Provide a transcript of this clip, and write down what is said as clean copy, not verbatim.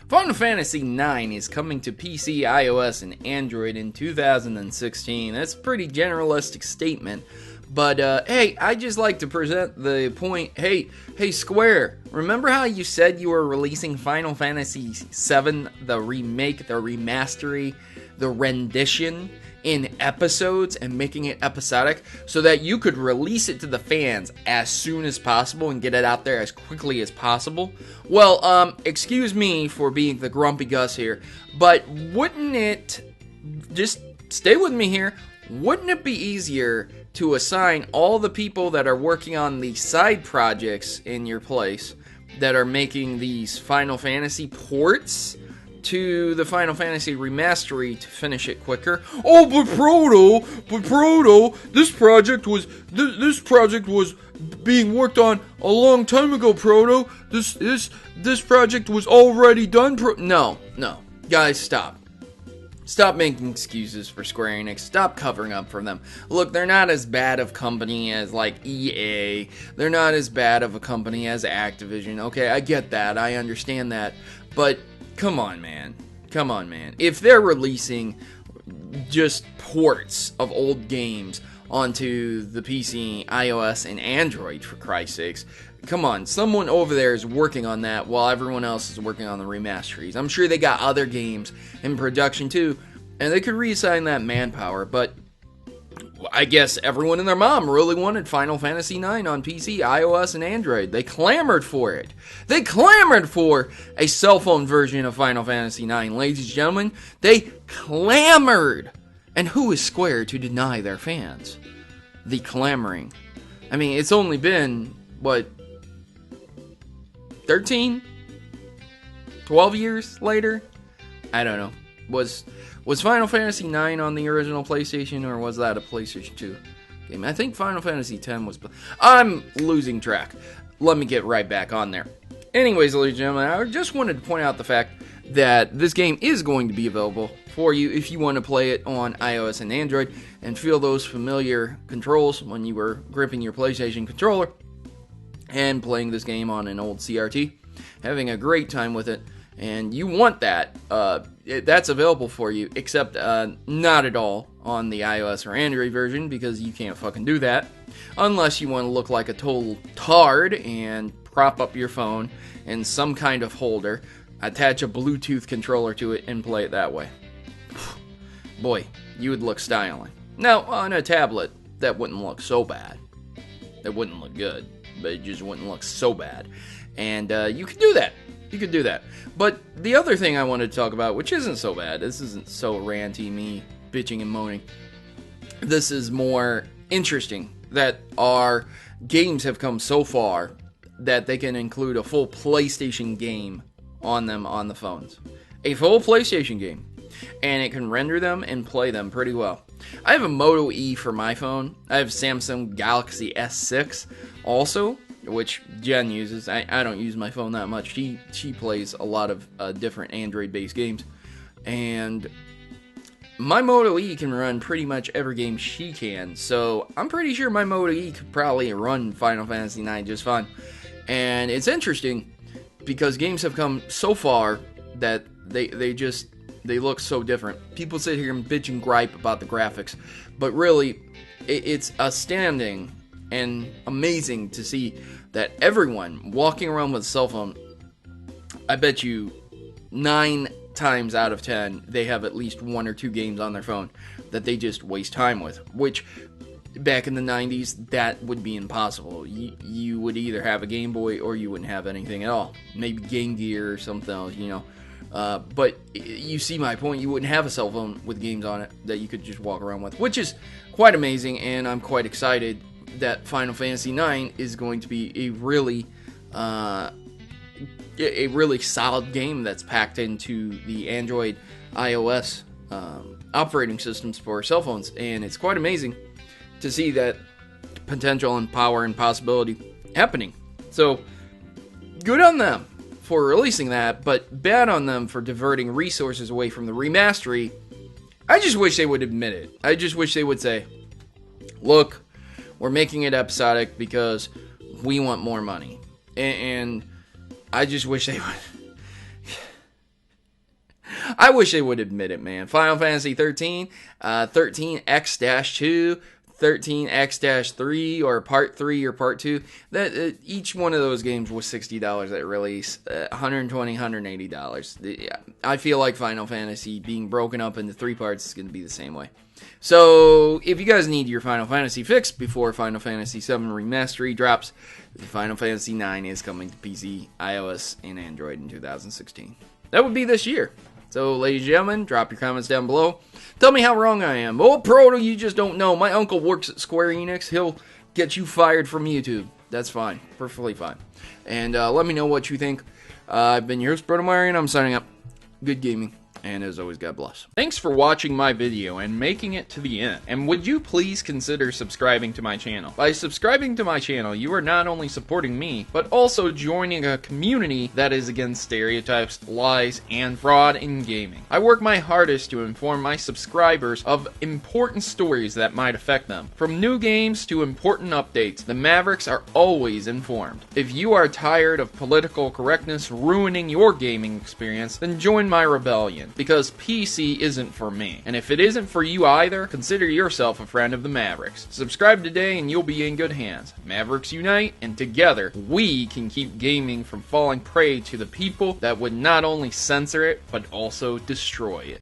Final Fantasy IX is coming to PC, iOS, and Android in 2016. That's a pretty generalistic statement. But, hey, I just like to present the point, hey, Square, remember how you said you were releasing Final Fantasy VII, the remake, the remastery, the rendition, in episodes and making it episodic so that you could release it to the fans as soon as possible and get it out there as quickly as possible? Well, excuse me for being the grumpy Gus here, but wouldn't it, just stay with me here, wouldn't it be easier to assign all the people that are working on the side projects in your place that are making these Final Fantasy ports to the Final Fantasy remastery to finish it quicker? Oh, but Proto, this project was being worked on a long time ago, Proto. This project was already done. No, guys, stop. Stop making excuses for Square Enix. Stop covering up for them. Look, they're not as bad of a company as, like, EA. They're not as bad of a company as Activision. Okay, I get that. I understand that. But come on, man. If they're releasing just ports of old games onto the PC, iOS, and Android, for Christ's sakes, come on, someone over there is working on that while everyone else is working on the remasteries. I'm sure they got other games in production too, and they could reassign that manpower, but I guess everyone and their mom really wanted Final Fantasy IX on PC, iOS, and Android. They clamored for it. They clamored for a cell phone version of Final Fantasy IX, ladies and gentlemen. They clamored. And who is Square to deny their fans the clamoring? I mean, it's only been, 13? 12 years later? I don't know. Was Final Fantasy IX on the original PlayStation, or was that a PlayStation 2 game? I think Final Fantasy X was... I'm losing track. Let me get right back on there. Anyways, ladies and gentlemen, I just wanted to point out the fact that this game is going to be available for you if you want to play it on iOS and Android and feel those familiar controls when you were gripping your PlayStation controller and playing this game on an old CRT, having a great time with it. And you want that, that's available for you, except not at all on the iOS or Android version, because you can't fucking do that, unless you want to look like a total tard and prop up your phone in some kind of holder, attach a Bluetooth controller to it, and play it that way. Boy, you would look styling. Now, on a tablet, that wouldn't look so bad. It wouldn't look good, but it just wouldn't look so bad. And you could do that. You could do that. But the other thing I wanted to talk about, which isn't so bad, this isn't so ranty, me bitching and moaning. This is more interesting, that our games have come so far that they can include a full PlayStation game on them on the phones. A full PlayStation game. And it can render them and play them pretty well. I have a Moto E for my phone. I have Samsung Galaxy S6 also, which Jen uses. I don't use my phone that much. She plays a lot of different Android-based games. And my Moto E can run pretty much every game she can. So I'm pretty sure my Moto E could probably run Final Fantasy IX just fine. And it's interesting because games have come so far that they look so different. People sit here and bitch and gripe about the graphics, but really, it's astounding and amazing to see that everyone walking around with a cell phone, I bet you 9 times out of 10, they have at least 1 or 2 games on their phone that they just waste time with, which back in the 90s, that would be impossible. You would either have a Game Boy or you wouldn't have anything at all. Maybe Game Gear or something else, you know. But you see my point, you wouldn't have a cell phone with games on it that you could just walk around with, which is quite amazing, and I'm quite excited that Final Fantasy IX is going to be a really solid game that's packed into the Android, iOS operating systems for cell phones, and it's quite amazing to see that potential and power and possibility happening. So, good on them for releasing that, but bad on them for diverting resources away from the remastery. I just wish they would admit it. I just wish they would say, look, we're making it episodic because we want more money. And I just wish they would. I wish they would admit it, man. Final Fantasy 13, 13X-2, 13X-3, or Part 3 or Part 2. That each one of those games was $60 at release, $120, $180. I feel like Final Fantasy being broken up into 3 parts is going to be the same way. So, if you guys need your Final Fantasy fix before Final Fantasy 7 Remastered drops, Final Fantasy 9 is coming to PC, iOS, and Android in 2016. That would be this year. So, ladies and gentlemen, drop your comments down below. Tell me how wrong I am. Oh, Proto, you just don't know. My uncle works at Square Enix. He'll get you fired from YouTube. That's fine. Perfectly fine. And let me know what you think. I've been your host, Protomario, and I'm signing up. Good gaming. And as always, God bless. Thanks for watching my video and making it to the end. And would you please consider subscribing to my channel? By subscribing to my channel, you are not only supporting me, but also joining a community that is against stereotypes, lies, and fraud in gaming. I work my hardest to inform my subscribers of important stories that might affect them. From new games to important updates, the Mavericks are always informed. If you are tired of political correctness ruining your gaming experience, then join my rebellion. Because PC isn't for me. And if it isn't for you either, consider yourself a friend of the Mavericks. Subscribe today and you'll be in good hands. Mavericks unite, and together, we can keep gaming from falling prey to the people that would not only censor it, but also destroy it.